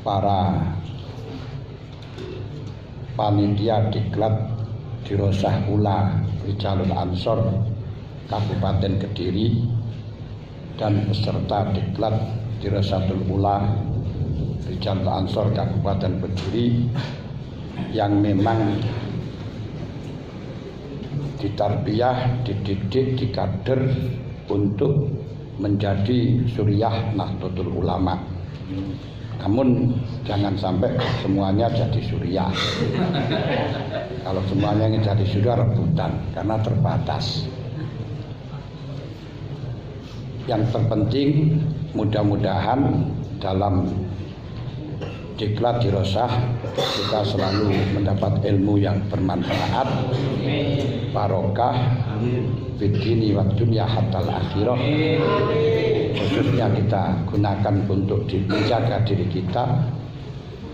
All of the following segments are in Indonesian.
para panitia diklat Dirosah Ula Rijalul Ansor Kabupaten Kediri dan peserta diklat Dirosatul Ula Rijalul Ansor Kabupaten Kediri yang memang ditarbiyah, dididik, dikader untuk menjadi suriah Nahdlatul Ulama. Namun jangan sampai semuanya jadi suriah. Kalau semuanya ingin jadi suriah rebutan karena terbatas. Yang terpenting mudah-mudahan dalam diklat dirosah kita selalu mendapat ilmu yang bermanfaat, barokah, fitini wa dunya hatta akhirah. Khususnya kita gunakan untuk menjaga diri kita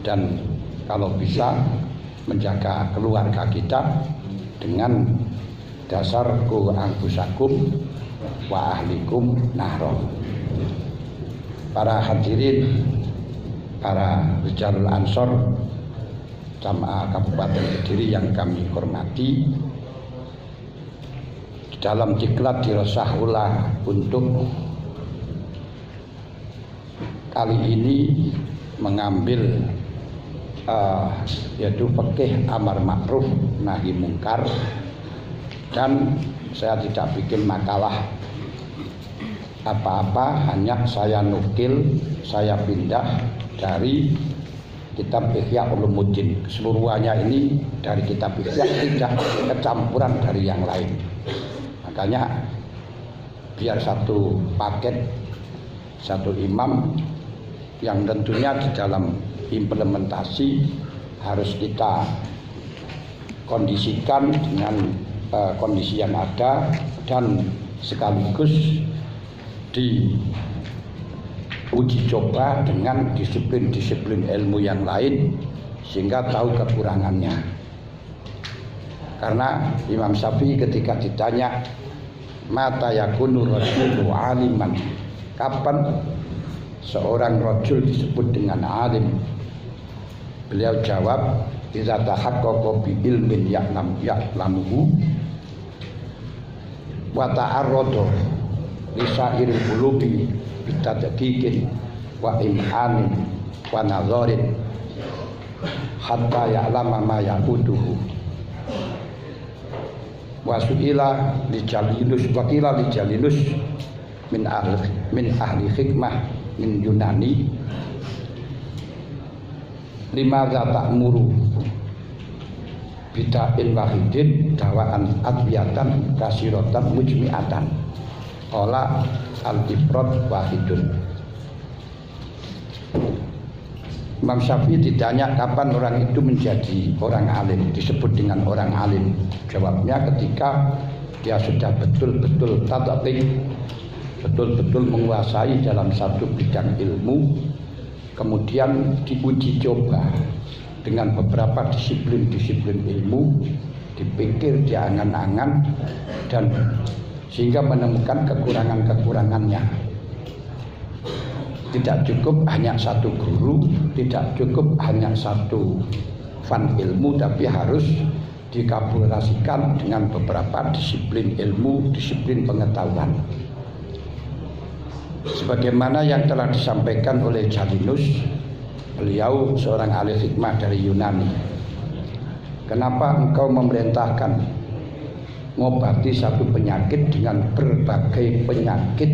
dan kalau bisa menjaga keluarga kita dengan dasar qu anfusakum wa ahlikum naro. Para hadirin, para Rijalul Ansor Jamaah Kabupaten Kediri yang kami hormati, dalam diklat dirosah Ula untuk kali ini mengambil yaitu fikih amar ma'ruf nahi mungkar, dan saya tidak bikin makalah apa-apa, hanya saya nukil, saya pindah dari kitab Ihya Ulumuddin. Keseluruhannya ini dari kitab Ihya, tidak kecampuran dari yang lain. Makanya biar satu paket, satu imam yang tentunya di dalam implementasi harus kita kondisikan dengan kondisi yang ada dan sekaligus diuji coba dengan disiplin-disiplin ilmu yang lain sehingga tahu kekurangannya. Karena Imam Syafi'i ketika ditanya mata yakunu rajulu aliman, kapan seorang rajul disebut dengan alim, beliau jawab idza tahaqqaqa bi ilmin ya'lamuhu wa ta'arrada lisairil qulubi bitadqiqin wa im'anin wa nadharin hatta ya'lama ma yaquduhu wa su'ila li Jalinus wa qila li Jalinus min ahli hikmah min Yunani limadza ta'muru bida'in wahidin dawaan adwiyatan kasiratan mujmi'atan qala al-ifrad wahidun. Imam Syafi'i ditanya kapan orang itu menjadi orang alim, disebut dengan orang alim. Jawabnya ketika dia sudah betul-betul tatqiq, betul-betul menguasai dalam satu bidang ilmu, kemudian diuji coba dengan beberapa disiplin-disiplin ilmu, dipikir, diangan-angan, dan sehingga menemukan kekurangan-kekurangannya. Tidak cukup hanya satu guru, tidak cukup hanya satu fan ilmu, tapi harus dikolaborasikan dengan beberapa disiplin ilmu, disiplin pengetahuan. Sebagaimana yang telah disampaikan oleh Jalinus, beliau seorang ahli hikmah dari Yunani. Kenapa engkau memerintahkan mengobati satu penyakit dengan berbagai penyakit,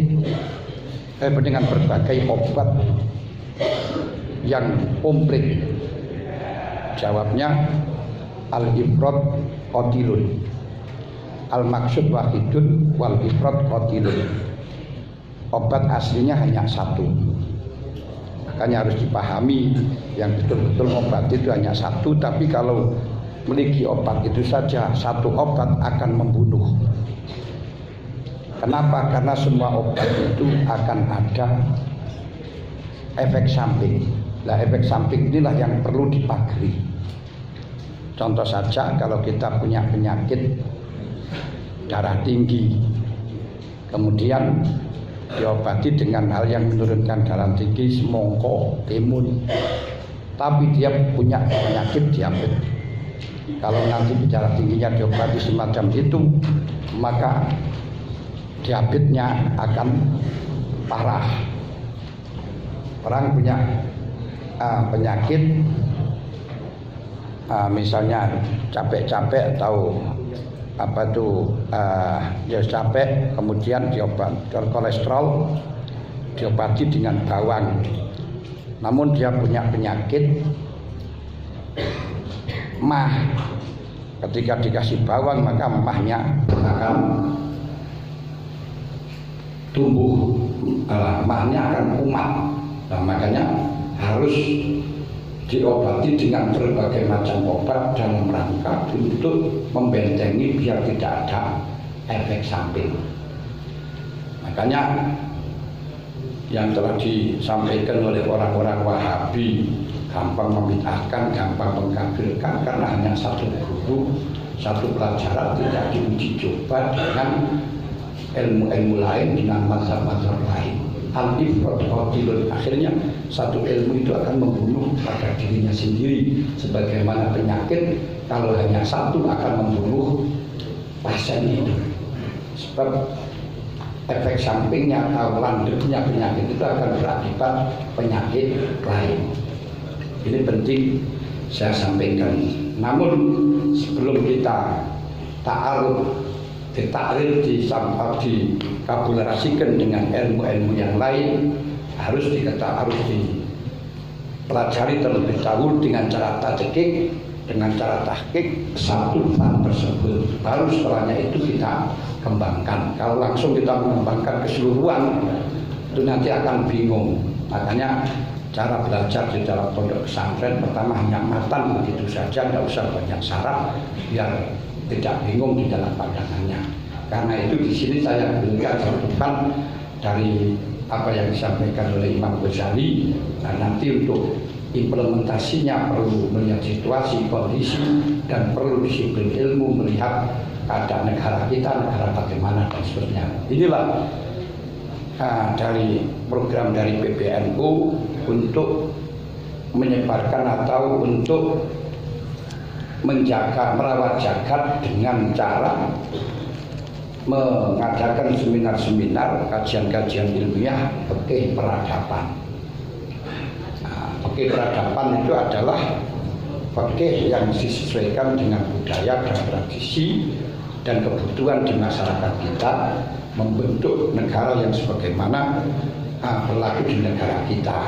dengan berbagai obat yang komplit? Jawabnya al-ifrad qatilun, al-maksud wahidun wal ifrad qatilun. Obat aslinya hanya satu. Makanya harus dipahami yang betul-betul obat itu hanya satu, tapi kalau memiliki obat itu saja, satu obat akan membunuh. Kenapa? Karena semua obat itu akan ada efek samping. Nah, efek samping inilah yang perlu dipagari. Contoh saja kalau kita punya penyakit darah tinggi, kemudian diobati dengan hal yang menurunkan darah tinggi, semongko, timun, tapi dia punya penyakit diabetes. Kalau nanti darah tingginya diobati semacam itu, maka diabetesnya akan parah. Orang punya penyakit misalnya capek-capek atau apa tuh dia capek, kemudian kolesterol diobati dengan bawang. Namun dia punya penyakit mah. Ketika dikasih bawang maka mahnya akan tumbuh, mahnya akan kumat. Nah, makanya harus diobati dengan berbagai macam obat dalam rangka untuk membentengi biar tidak ada efek samping. Makanya yang telah disampaikan oleh orang-orang Wahabi, gampang membid'ahkan, gampang mengkafirkan karena hanya satu guru, satu pelajaran, tidak diuji coba dengan ilmu-ilmu lain, dengan mazhab-mazhab lain. Al-ifrat qatilun, akhirnya satu ilmu itu akan membunuh pada dirinya sendiri. Sebagaimana penyakit kalau hanya satu akan membunuh pasien itu. Sebab efek sampingnya atau landepnya penyakit itu akan berakibat penyakit lain. Ini penting saya sampaikan. Namun sebelum kita ta'aruf, ditakrif, dikabulasikan dengan ilmu-ilmu yang lain, harus dipelajari terlebih dahulu dengan cara tahqiq, dengan cara tahqiq satu fan tersebut. Baru setelahnya itu kita kembangkan. Kalau langsung kita mengembangkan keseluruhan, itu nanti akan bingung. Makanya cara belajar di dalam pondok pesantren pertama hanya matan begitu saja, tidak usah banyak syarat biar tidak bingung di dalam pandangannya. Karena itu di sini saya berikan contohan dari apa yang disampaikan oleh Imam Ghazali. Nah, nanti untuk implementasinya perlu melihat situasi, kondisi, dan perlu disiplin ilmu, melihat keadaan negara kita, negara bagaimana dan seterusnya. Inilah dari program dari PBNU untuk menyebarkan atau untuk menjaga, merawat jagat dengan cara mengadakan seminar-seminar, kajian-kajian ilmiah fikih peradaban. Fikih peradaban itu adalah fikih yang disesuaikan dengan budaya dan tradisi dan kebutuhan di masyarakat kita, membentuk negara yang sebagaimana berlaku di negara kita.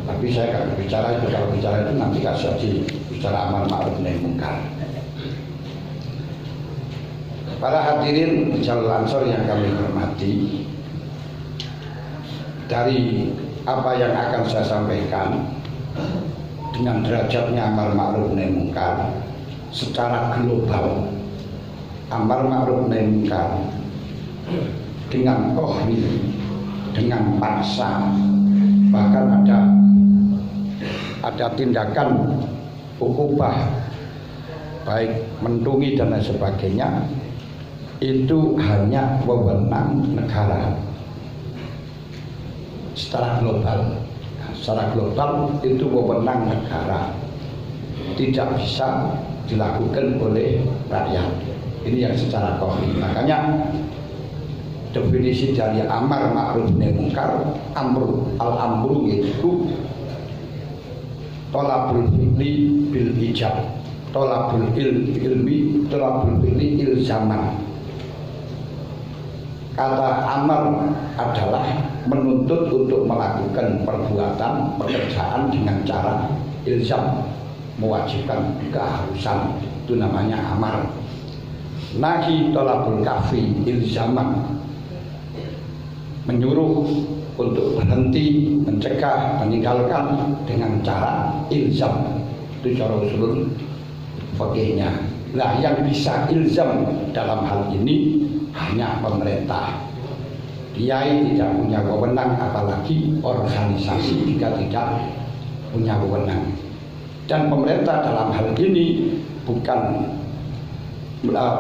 Tapi saya akan berbicara itu, kalau bicara itu nanti kasih bicara amal ma'ruf nahi mungkar. Para hadirin Jalul Ansor yang kami hormati, dari apa yang akan saya sampaikan dengan derajatnya amal ma'ruf nahi mungkar secara global, amal ma'ruf nahi mungkar dengan kohri, dengan paksa, bahkan ada tindakan ukubah baik mentungi dan lain sebagainya, itu hanya wewenang negara secara global. Secara global itu wewenang negara, tidak bisa dilakukan oleh rakyat. Ini yang secara kohri. Makanya definisi dari amar ma'ruf nahi mungkar, al-amru yaitu tolabul fi'li bil ijab, tolabul ilmi, tolabul fi'li ilzaman. Kata amar adalah menuntut untuk melakukan perbuatan, pekerjaan dengan cara ilzam, mewajibkan keharusan, itu namanya amar. Nahi tolabul kafi ilzaman, menyuruh untuk berhenti, mencegah, meninggalkan dengan cara ilzam. Itu cara usul fikihnya. Nah, yang bisa ilzam dalam hal ini hanya pemerintah. Kiai tidak punya wewenang, apalagi organisasi jika tidak punya wewenang. Dan pemerintah dalam hal ini bukan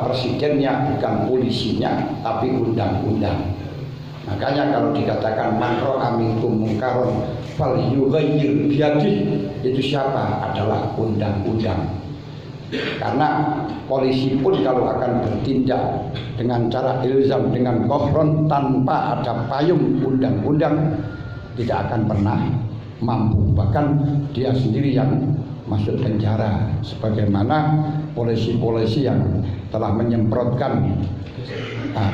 presidennya, bukan polisinya, tapi undang-undang. Makanya kalau dikatakan man ra'a minkum mungkaron fal yughayyir biyadihi, itu siapa? Adalah undang-undang. Karena polisi pun kalau akan bertindak dengan cara ilzam, dengan kohron, tanpa ada payung undang-undang, tidak akan pernah mampu. Bahkan dia sendiri yang masuk penjara, sebagaimana polisi-polisi yang telah menyemprotkan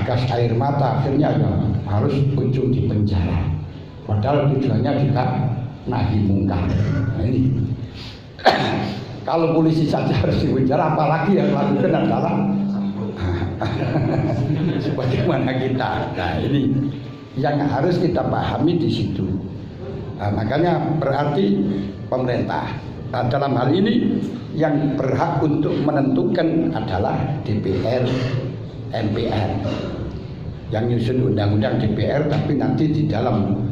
gas air mata akhirnya ya harus ujung di penjara, padahal tujuannya juga nahi mungkar. Nah, ini kalau polisi saja harus di penjara, apalagi yang lakukan adalah sebagaimana kita. Nah, ini yang harus kita pahami di situ. Nah, makanya berarti pemerintah dalam hal ini yang berhak untuk menentukan adalah DPR, MPR. Yang nyusun undang-undang DPR, tapi nanti di dalam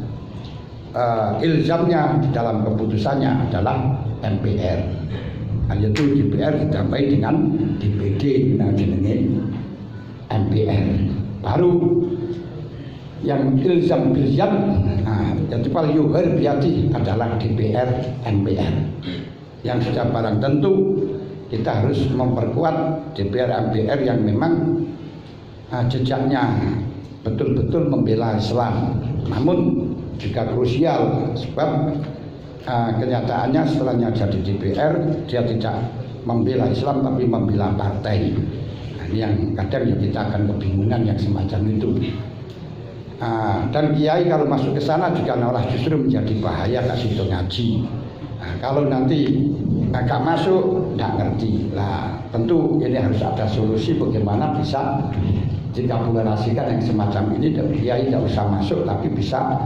ilzamnya, di dalam keputusannya adalah MPR. Yaitu DPR ditambahi dengan DPD, nah jenenge MPR. Baru yang ilzam bilyat, yang paling yuhar biati adalah DPR, MPR. Yang sudah barang tentu kita harus memperkuat DPR, MPR yang memang jejaknya betul-betul membela Islam. Namun juga krusial sebab kenyataannya setelahnya jadi DPR dia tidak membela Islam tapi membela partai. Nah, ini yang kadang ya kita akan kebingungan yang semacam itu. Dan kiai kalau masuk ke sana juga malah justru menjadi bahaya kasih itu ngaji. Kalau nanti agak masuk nggak ngerti, lah tentu ini harus ada solusi bagaimana bisa dikapulasikan yang semacam ini. Dan kiai tidak usah masuk tapi bisa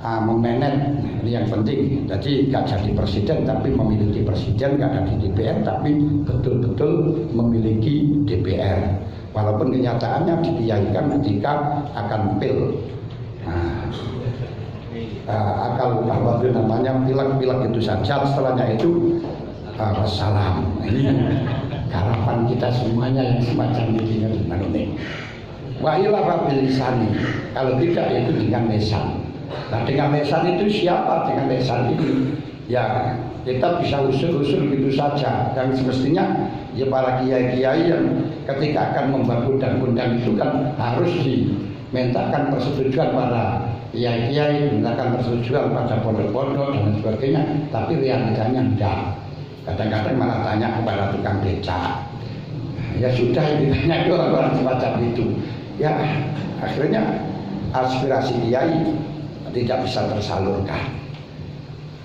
memanage, ini yang penting. Jadi nggak jadi presiden tapi memiliki presiden, nggak ada di DPR tapi betul-betul memiliki DPR. Walaupun kenyataannya dikiaikan ketika akan pil, akal bahwa itu namanya pilek-pilek itu saja, setelahnya itu wassalam. Ini harapan kita semuanya yang semacam ini gimana nih? Wa ila bilisani, kalau tidak itu dengan lesan. Nah, dengan lesan itu siapa? Dengan lesan ini ya kita bisa usul-usul gitu saja. Dan semestinya ya para kiai-kiai yang ketika akan membuat undang-undang itu kan harus dimintakan persetujuan para kiai-kiai, dimintakan persetujuan pada pondok-pondok dan sebagainya. Tapi realitanya enggak. Kadang-kadang malah tanya kepada tukang beca. Ya sudah, ditanya ke orang-orang semacam itu. Ya akhirnya aspirasi kiai tidak bisa tersalurkan.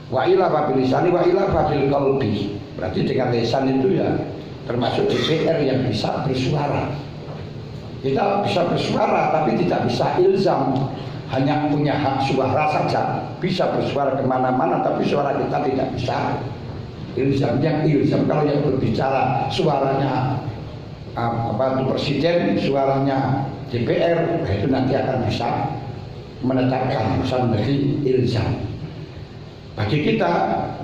Wa ila fabil lisani wa ila fabil qalbi. Berarti dengan lisan itu ya termasuk DPR yang bisa bersuara. Kita bisa bersuara tapi tidak bisa ilzam, hanya punya hak suara saja. Bisa bersuara kemana-mana tapi suara kita tidak bisa ilzam. Yang ilzam kalau yang berbicara suaranya itu presiden, suaranya DPR, itu nanti akan bisa menetapkan urusan menjadi ilzam. Bagi kita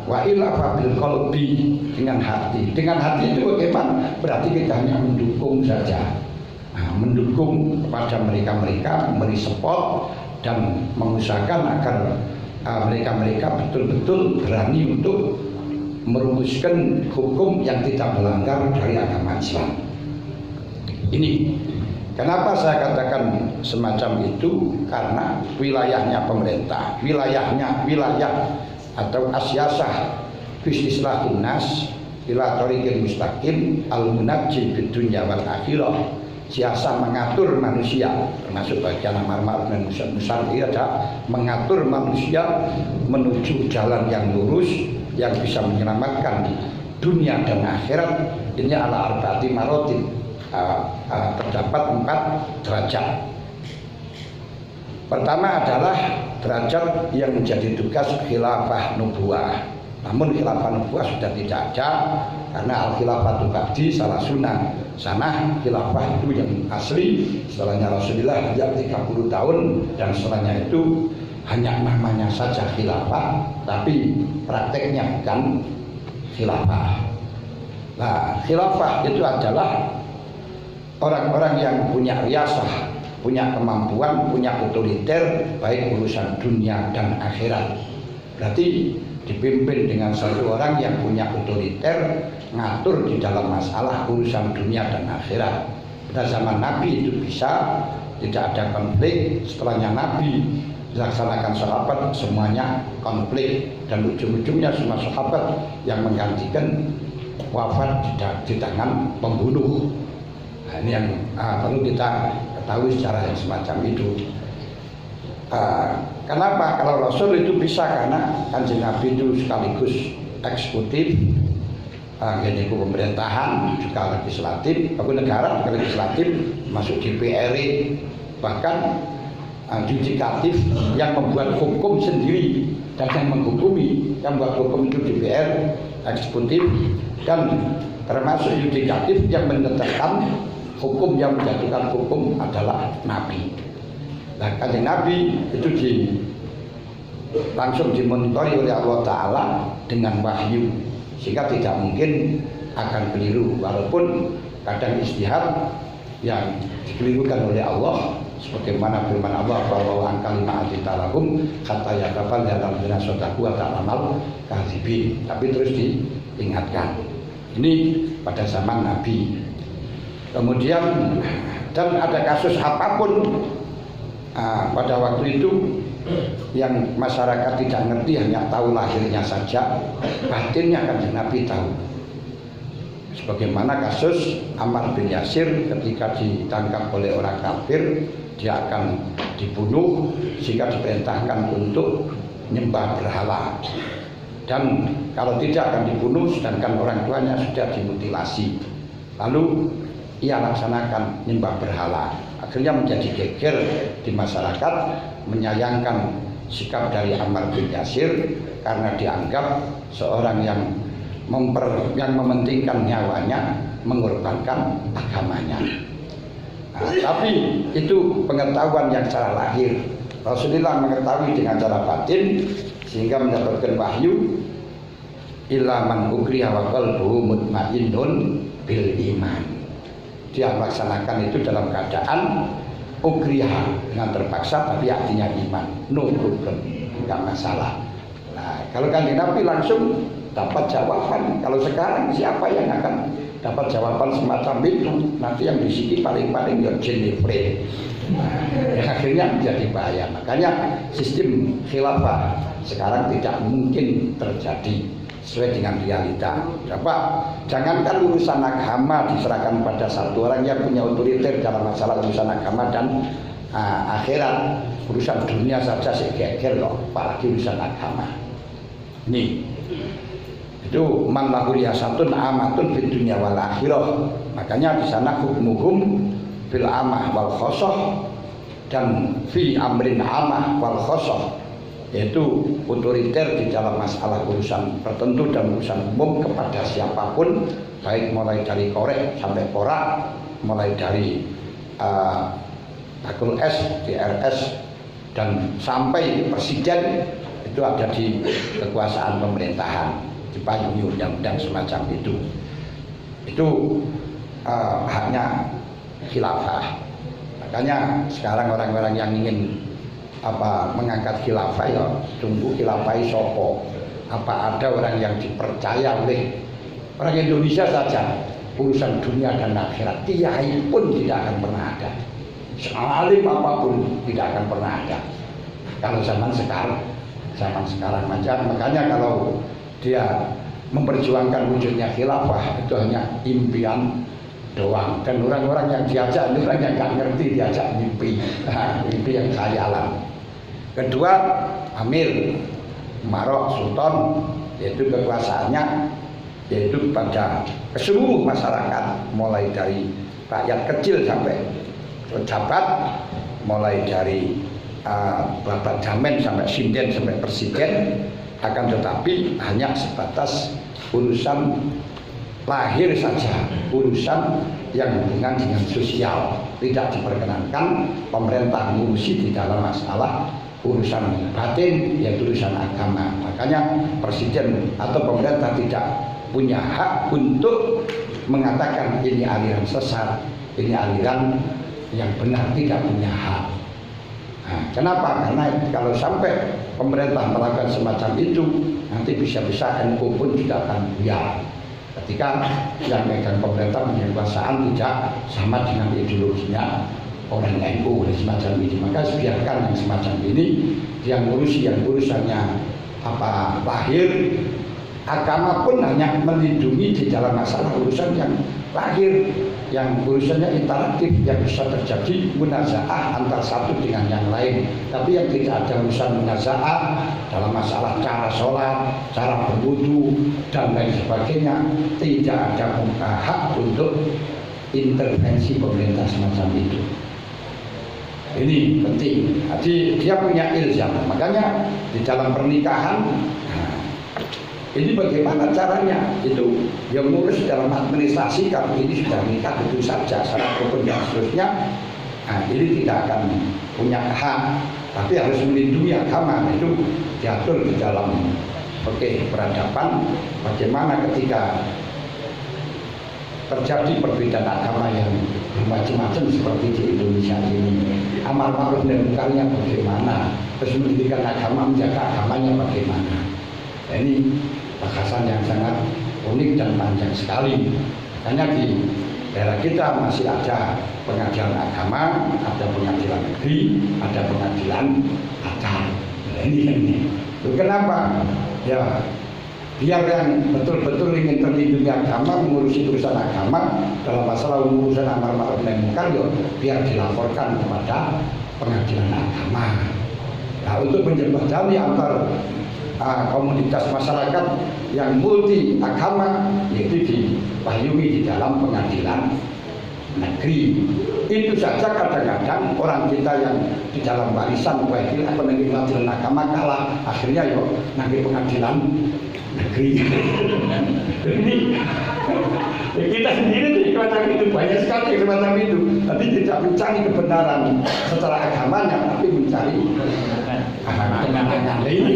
wa ila fabil qalbi, dengan hati. Dengan hati itu bagaimana? Berarti kita hanya mendukung saja. Mendukung kepada mereka-mereka, memberi support dan mengusahakan agar mereka-mereka betul-betul berani untuk merumuskan hukum yang tidak melanggar dari agama Islam. Ini kenapa saya katakan semacam itu? Karena wilayahnya pemerintah, wilayah atau asyasah bisnislahin nas ila thoriqil mustaqim al-munajjib bid dunya wal akhirah. Siasa mengatur manusia, termasuk bagian amar ma'ruf dan nahi munkar, ada mengatur manusia menuju jalan yang lurus yang bisa menyelamatkan dunia dan akhirat. Ini ala arba'ati maratib. Terdapat 4 derajat. Pertama adalah derajat yang menjadi tugas khilafah nubuwah. Namun khilafah nubuwah sudah tidak ada karena al-khilafah ba'di salah sunnah. Sana khilafah itu yang asli setelahnya Rasulullah yang 30 tahun, dan setelahnya itu hanya namanya saja khilafah tapi prakteknya bukan khilafah. Nah, khilafah itu adalah orang-orang yang punya riasah, punya kemampuan, punya otoriter baik urusan dunia dan akhirat. Berarti dipimpin dengan satu orang yang punya otoriter, ngatur di dalam masalah urusan dunia dan akhirat. Pada zaman Nabi itu bisa, tidak ada konflik. Setelahnya Nabi dilaksanakan sahabat, semuanya konflik, dan ujung-ujungnya semua sahabat yang menggantikan wafat di tangan pembunuh. Nah, ini yang perlu kita ketahui secara yang semacam itu. Kenapa? Kalau Rasul itu bisa karena Kanjeng Nabi itu sekaligus eksekutif, gini pemerintahan, juga legislatif, aku negara juga legislatif, masuk DPR, bahkan yudikatif yang membuat hukum sendiri dan yang menghukumi, yang membuat hukum itu DPR, eksekutif, dan termasuk yudikatif yang menetapkan hukum, yang menjatuhkan hukum adalah Nabi. Nah, Kanjeng Nabi itu langsung dimonitori oleh Allah Ta'ala dengan wahyu, sehingga tidak mungkin akan keliru, walaupun kadang ijtihad yang dikelirukan oleh Allah, sebagaimana firman Allah, bahwa angka 5 atitalahum kata ya kapal dalam jenis sodaku atau amal kadzibin. Tapi terus diingatkan, ini pada zaman Nabi. Kemudian, dan ada kasus apapun pada waktu itu yang masyarakat tidak ngerti, hanya tahu lahirnya saja, batinnya kan Nabi tahu. Sebagaimana kasus Ammar bin Yasir, ketika ditangkap oleh orang kafir, dia akan dibunuh, sehingga diperintahkan untuk nyembah berhala, dan kalau tidak akan dibunuh, sedangkan orang tuanya sudah dimutilasi. Lalu ia laksanakan nyembah berhala. Akhirnya menjadi geger di masyarakat, menyayangkan sikap dari Ammar bin Yasir karena dianggap seorang yang mementingkan nyawanya, mengorbankan agamanya. Nah, tapi itu pengetahuan yang secara lahir. Rasulullah mengetahui dengan cara batin, sehingga mendapatkan wahyu, illa man ukriha wa qalbuhu mutmainnun bil iman. Dia melaksanakan itu dalam keadaan ukriha, dengan terpaksa, tapi artinya iman, no problem, enggak masalah. Nah, kalau Kanjeng Nabi langsung dapat jawaban. Kalau sekarang siapa yang akan dapat jawaban semacam itu? Nanti yang disiki paling-paling ya Jennifer. Nah, akhirnya menjadi bahaya. Makanya sistem khilafah sekarang tidak mungkin terjadi sesuai dengan realita. Coba, jangankan urusan agama diserahkan pada satu orang yang punya otoriter dalam masalah urusan agama dan akhirat, urusan dunia saja segeger kok, apalagi urusan agama. Nih, itu man lahu riyasatun amatun fid dunya wal akhirah. Makanya di sana hukmuhum fil amah wal khosoh dan fi amrin amah wal khosoh, yaitu otoriter di dalam masalah urusan tertentu dan urusan umum kepada siapapun, baik mulai dari korek sampai porak, mulai dari Bakul S, DRS, dan sampai presiden, itu ada di kekuasaan pemerintahan, dipayungi undang-undang semacam itu. Itu haknya khilafah. Makanya sekarang orang-orang yang ingin mengangkat khilafah, ya tunggu khilafah sopo. Apa ada orang yang dipercaya oleh orang Indonesia saja urusan dunia dan akhirat, kiai pun tidak akan pernah ada, alim apapun tidak akan pernah ada. Kalau zaman sekarang makanya kalau dia memperjuangkan wujudnya khilafah, itu hanya impian doang, dan orang-orang yang diajak itu orang yang nggak ngerti diajak mimpi, mimpi yang khayalan. Kedua, Amir Marok Sultan, yaitu kekuasaannya yaitu pada seluruh masyarakat, mulai dari rakyat kecil sampai pejabat, mulai dari babat damen sampai sinden sampai presiden, akan tetapi hanya sebatas urusan lahir saja, urusan yang hubungan dengan sosial, tidak diperkenankan pemerintah mengurusi di dalam masalah urusan batin, yaitu urusan agama. Makanya presiden atau pemerintah tidak punya hak untuk mengatakan ini aliran sesat, ini aliran yang benar, tidak punya hak. Nah, kenapa? Karena kalau sampai pemerintah melakukan semacam itu, nanti bisa-bisa NU pun juga akan buyar. Ketika yang megang pemerintah punya kekuasaan tidak sama dengan ideologinya orang NU semacam ini, maka biarkan yang semacam ini yang urusannya lahir. Agama pun hanya melindungi di dalam masalah urusan yang lahir, yang urusannya interaktif, yang bisa terjadi munazaah antara satu dengan yang lain. Tapi yang tidak ada urusan munazaah dalam masalah cara sholat, cara berwudu dan lain sebagainya, tidak ada hak untuk intervensi pemerintah semacam itu. Ini penting. Jadi dia punya ilzam. Makanya di dalam pernikahan, ini bagaimana caranya? Itu yang ngurus dalam administrasi. Kalau ini sudah menikah itu saja, syarat rukun dan seterusnya. Nah, ini tidak akan punya hak, tapi harus melindungi agama. Itu diatur di dalam peradaban. Bagaimana ketika terjadi perbedaan agama yang macam-macam seperti di Indonesia ini, amar ma'ruf nahi munkar-nya bagaimana, terus pendidikan agama menjaga agamanya bagaimana. Nah, ini bahasan yang sangat unik dan panjang sekali. Hanya di daerah kita masih ada pengadilan agama, ada pengadilan negeri, ada pengadilan adat. Nah, ini. Kenapa? Ya, biar yang betul-betul ingin terlindungi agama, mengurusi urusan agama dalam masalah urusan amar ma'ruf nahi munkar, biar dilaporkan kepada pengadilan agama. Nah, untuk menjembatani antar komunitas masyarakat yang multi agama, yaitu dipayungi di dalam pengadilan negeri. Itu saja kadang-kadang orang kita yang di dalam barisan pengadilan agama kalah, akhirnya nanti pengadilan negeri. Ini kita sendiri semacam itu, banyak sekali semacam itu. Tapi tidak mencari kebenaran secara agamanya, tapi mencari kemenangan ini.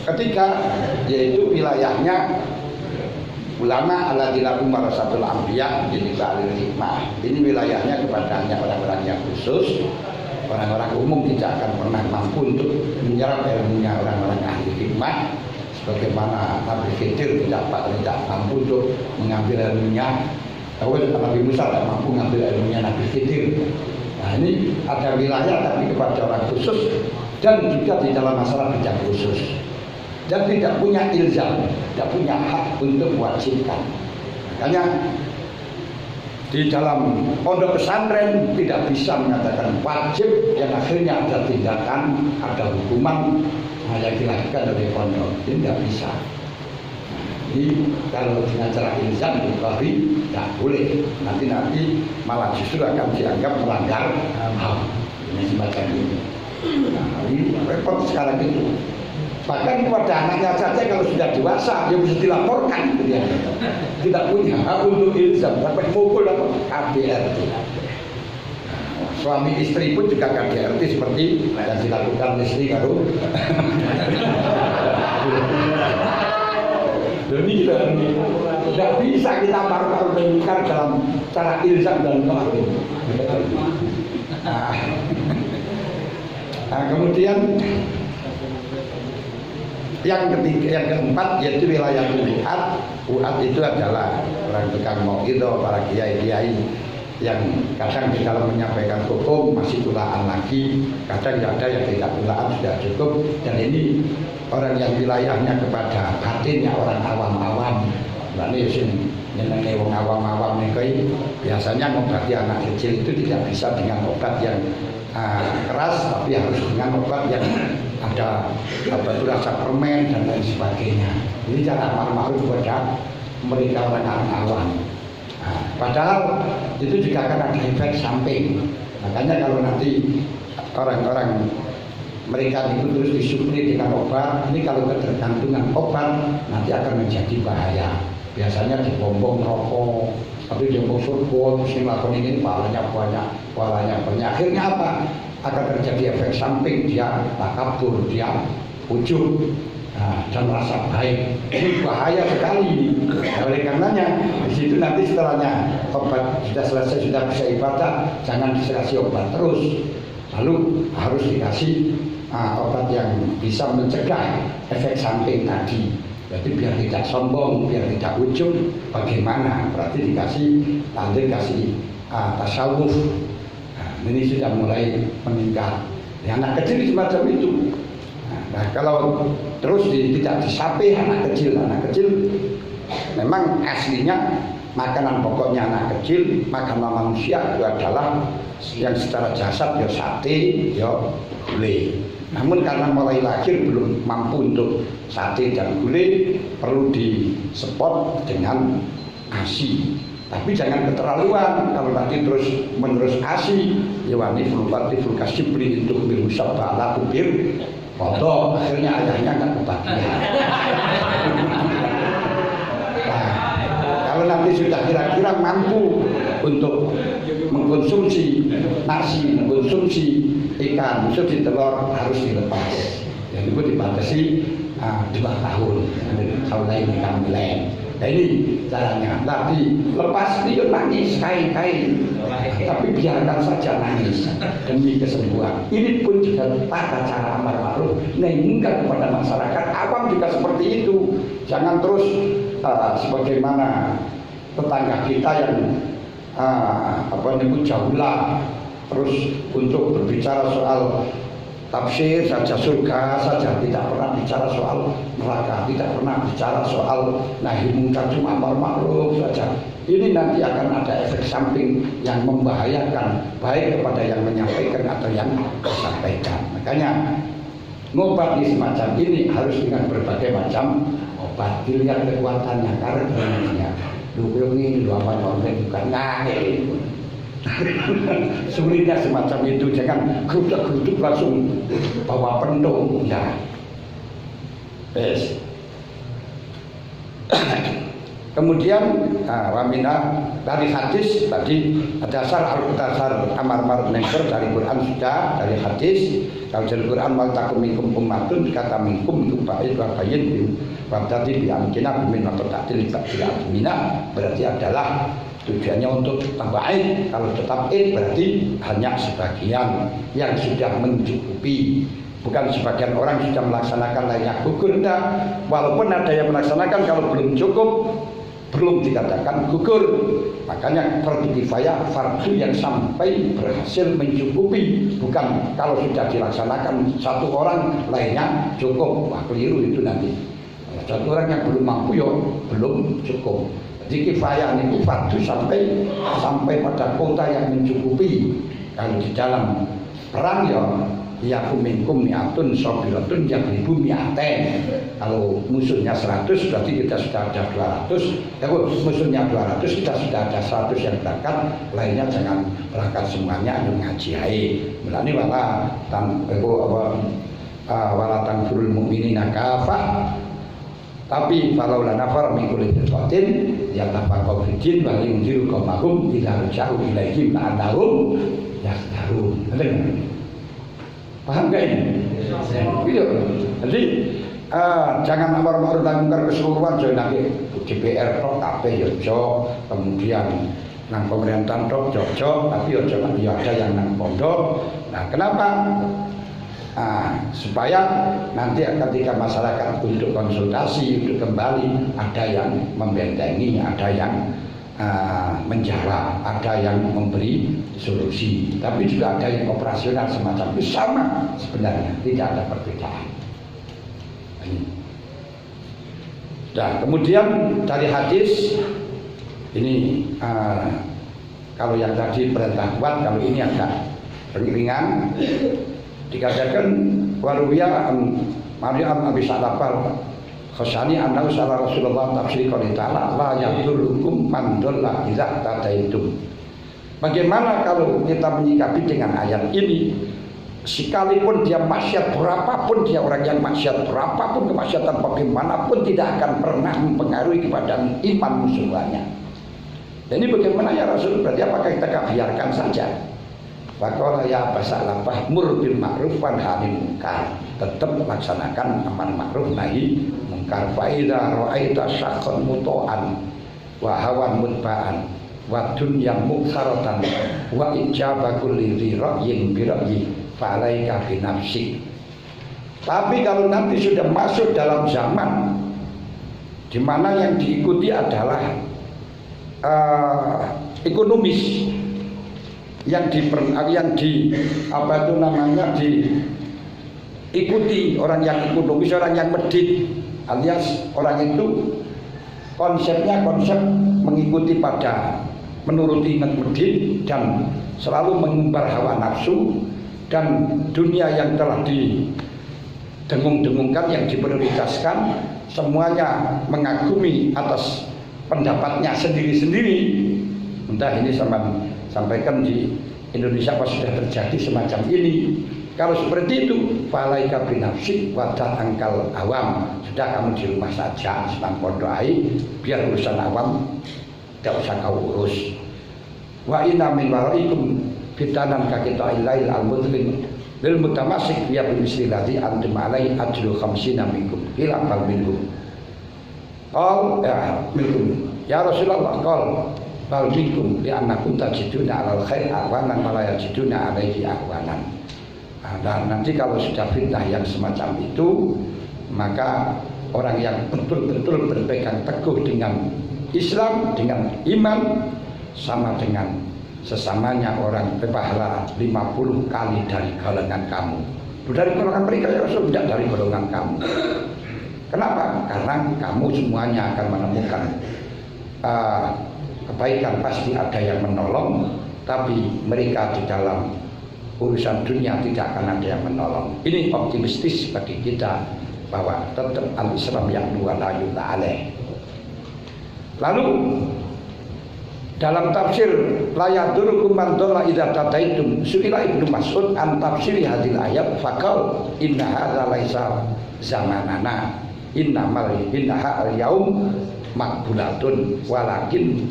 Ketika yaitu wilayahnya ulama alladzina hum warasatul anbiya jadi balil hikmah. Ini wilayahnya kepada orang-orang yang khusus. Orang-orang umum tidak akan pernah mampu untuk menyerap ilmunya orang-orang ahli hikmah. Sebagaimana Nabi Khidir tidak mampu untuk mengambil ilmunya. Nabi Musa tidak mampu mengambil ilmunya Nabi Khidir. Nah, ini ada wilayah tapi kepada orang khusus dan juga di dalam masalah bidang khusus. Dan tidak punya ilzam, tidak punya hak untuk mewajibkan. Makanya di dalam pondok pesantren tidak bisa mengatakan wajib, yang akhirnya ada tindakan, ada hukuman yang dilakukan oleh pondok. Ini tidak bisa. Jadi kalau dengan cara ilzam diberi tidak boleh. Nanti malah justru akan dianggap melanggar HAM. Ini semacam ini. Nah, ini repot sekarang itu. Bahkan kepada anaknya saja kalau sudah dewasa dia bisa dilaporkan gitu ya. Tidak punya hak untuk ilzam, sampai mukul apa KDRT. Suami istri pun juga KDRT seperti yang dilakukan istri kalau jadi tidak bisa kita marah meningkar dalam cara ilzam dan ta'lim. Nah, kemudian yang ketiga, yang keempat yaitu wilayah Uat. Uat itu adalah orang tukang mauidhah, para kiai-kiai yang kadang di dalam menyampaikan hukum masih tulaan lagi, kadang ada yang tidak tulaan sudah cukup. Dan ini orang yang wilayahnya kepada batinnya orang awam-awam. Lalu nyenengi wong awam-awam nih, biasanya mengobati anak kecil itu tidak bisa dengan obat yang keras, tapi harus dengan obat yang ada rasa permen dan lain sebagainya. Ini cara amar ma'ruf kepada mereka orang awam. Nah, padahal itu juga akan ada efek samping. Makanya kalau nanti orang-orang mereka itu terus disuplai dengan obat, ini kalau ketergantungan obat nanti akan menjadi bahaya. Biasanya dibombong rokok, tapi dibombong surga, terus melakukan ini pahalanya banyak. Akhirnya apa? Akan terjadi efek samping, dia takabur, dia ujub. dan rasa baik. Ini bahaya sekali. Oleh karenanya di situ nanti setelahnya obat sudah selesai, sudah bisa ibadah, jangan dikasih obat terus. Lalu harus dikasih obat yang bisa mencegah efek samping tadi. Berarti biar tidak sombong, biar tidak ujub. Bagaimana? Berarti dikasih tasawuf. Ini sudah mulai meningkat. Anak kecil semacam itu. Nah, kalau terus tidak disapai anak kecil memang aslinya makanan pokoknya anak kecil, makanan manusia itu adalah yang secara jasad ya sate, ya gulai. Namun karena mulai lahir belum mampu untuk sate dan gulai, perlu disepot dengan ASI. Tapi jangan keterlaluan, kalau nanti terus menerus ASI, ya wani fulkasi beri untuk mirusab bala kubir. Foto, akhirnya ayahnya nggak kebagian. Nah, kalau nanti sudah kira-kira mampu untuk mengkonsumsi nasi, mengkonsumsi ikan, konsumsi telur harus dilepas. Yang itu dibatasi 2 tahun. Kalau lain ikan lain. Nah ini caranya. Tapi lepas dia nangis kain-kain. Tapi biarkan saja nangis demi kesembuhan. Ini pun juga tata cara amar ma'ruf nahi munkar kepada masyarakat awam juga seperti itu. Jangan terus sebagaimana tetangga kita yang jauhlah terus untuk berbicara soal tafsir saja, surga saja, tidak pernah bicara soal neraka, tidak pernah bicara soal nahi munkar, cuma amar ma'ruf saja. Ini nanti akan ada efek samping yang membahayakan baik kepada yang menyampaikan atau yang disampaikan. Makanya ngobati semacam ini harus dengan berbagai macam obat. Dilihat kekuatannya, karakternya. Dukung ini luapan orang bukan ngahil. Sulitnya semacam itu, jangan geruduk-geruduk langsung bawa pendung ya. Yes. Kemudian wamina dari hadis tadi dasar amar ma'ruf nahi munkar dari Quran sudah, dari hadis. Kalau dari Quran wal takum minkum ummatun kata minkum itu ba'id wa bayyin wa tadi bi amkina bimin atau ta'til bila berarti adalah tujuannya untuk tambahin. Kalau tetap berarti hanya sebagian yang sudah mencukupi, bukan sebagian orang sudah melaksanakan layak gugur. Enggak, walaupun ada yang melaksanakan, kalau belum cukup belum dikatakan gugur. Makanya fardu kifayah, fardu yang sampai berhasil mencukupi, bukan kalau sudah dilaksanakan satu orang lainnya cukup. Wah, keliru itu nanti. Satu orang yang belum mampu ya belum cukup. Jadi kifayah itu fardu sampai pada kota yang mencukupi. Kalau di dalam perang ya minkum mi'atun sabiratun yaghlibu mi'atain. Kalau musuhnya 100 berarti kita sudah ada 200. Kalau musuhnya 200 kita sudah ada 100 yang berangkat. Lainnya jangan berangkat semuanya yang ngaji ae. Mulane wala tanfurul mu'minina kafah. Tapi kalau la nafar min kulli firqatin yatafaqahu fi din wa yunziru qaumahum idza raja'u ilaihim la'annahum yahdharun. Paham gak ini? Iya. Jadi jangan amar ma'ruf nahi munkar keseluruhan, jangan nanti DPR tok kabeh yo, kemudian nang pemerintahan tok jok, tapi jangan ada yang nang pondok. Nah, kenapa? Supaya nanti ketika masyarakat untuk konsultasi, untuk kembali, ada yang membentengi, ada yang menjawab, ada yang memberi solusi, tapi juga ada yang operasional semacam itu. Sama sebenarnya, tidak ada perbedaan. Nah, kemudian dari hadis ini kalau yang tadi perintah kuat, kalau ini agak ringan. Dikatakan waruya Maryam Abi Salafal Khosani annahu sallallahu Rasulullah tafsir qouli ta'ala la yadurrukum man dhalla idza tadaitum. Bagaimana kalau kita menyikapi dengan ayat ini? Sekalipun dia maksiat, berapapun dia orang yang maksiat, berapapun kemaksiatan bagaimanapun tidak akan pernah mempengaruhi kepada iman musuhnya. Jadi bagaimana ya Rasul? Berarti apakah kita biarkan saja? Faqala ya Abu Salafah mur bil ma'ruf wa nahi 'anil munkar. tetap laksanakan amar ma'ruf nahi mungkar. Fa idza ra'aita syakhsan muto'an wa hawan mutba'an wa dunyan mukhsaratan wa ijaba kulli dhi ra'yin bi ra'yi fa alaika bi nafsik. Tapi kalau nanti sudah masuk dalam zaman di mana yang diikuti adalah ekonomis, yang diikuti orang yang ekonomis, orang yang medit, alias orang itu konsepnya konsep mengikuti pada menuruti medit dan selalu mengumbar hawa nafsu, dan dunia yang telah didengung-dengungkan, yang diprioritaskan, semuanya mengagumi atas pendapatnya sendiri-sendiri. Entah ini sampaikan di Indonesia apa sudah terjadi semacam ini. Kalau seperti itu, falaika binafsik wadah angkal awam. Sudah kamu di rumah saja, senang pondoi, biar urusan awam tidak usah kau urus. Wa inna min waraikum fitanan kakita ilail al-mudlim lil mutamasik biya bimisli ladhi antum alai ajlu khamsina minkum ila bal minhum. Qal ya minkum ya Rasulullah, qal bal minkum li annakum tajiduna alal khair ahwanan wa la yajiduna alaihi ahwanan. Dan nanti kalau sudah fitnah yang semacam itu, maka orang yang betul-betul berpegang teguh dengan Islam, dengan iman, sama dengan sesamanya orang berpahala 50 kali dari golongan kamu. Dari golongan mereka ya Rasul, tidak dari golongan kamu. Kenapa? Karena kamu semuanya akan menemukan kebaikan, pasti ada yang menolong, tapi mereka di dalam urusan dunia tidak akan ada yang menolong. Ini optimistis bagi kita bahwa tetap al-Islam yang dua la yuta alaih. Lalu dalam tafsir la yadurukum man dhalla idza tadaitum, suila Ibnu Mas'ud an tafsir hadil ayat faqal inna hadza laisa zamanana innamal innaha al-yaum maqbulatun walakin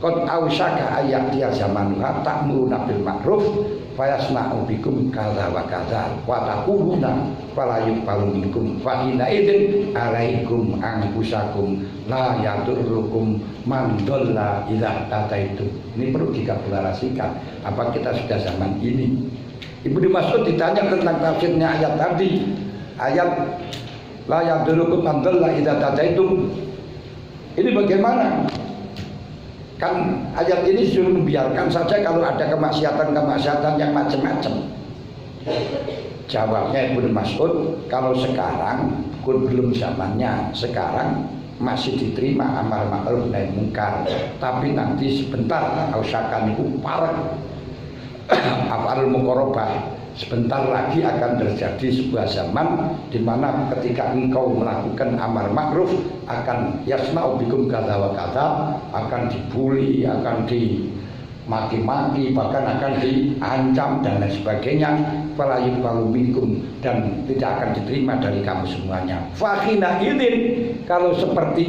qad ausaka ayatiya zamanuha ta'muruna bil ma'ruf fayasna'u bikum kadza wa kadza wa taquluna fala yuqbalu minkum fa inna idzin alaikum anfusakum la yadurrukum man dhalla idza tataitum. Ini perlu dikapitulasikan. Apa kita sudah zaman ini? Ibnu Mas'ud ditanya tentang tafsirnya ayat tadi, ayat la yadurrukum man dhalla idza tataitum. Ini bagaimana? Kan ayat ini suruh membiarkan saja kalau ada kemaksiatan yang macam-macam. Jawabnya Ibnu Mas'ud, kalau sekarang belum zamannya, sekarang masih diterima amar ma'ruf nahi mungkar, tapi nanti sebentar ausakan itu parek af'al muqarrabah. Sebentar lagi akan terjadi sebuah zaman di mana ketika engkau melakukan amar ma'ruf akan yasna'u bikum kadza wa kadza, akan dibuli, akan dimaki-maki, bahkan akan diancam dan lain sebagainya. Fala yuqbalu minkum, dan tidak akan diterima dari kamu semuanya. Fakhina idzin, kalau seperti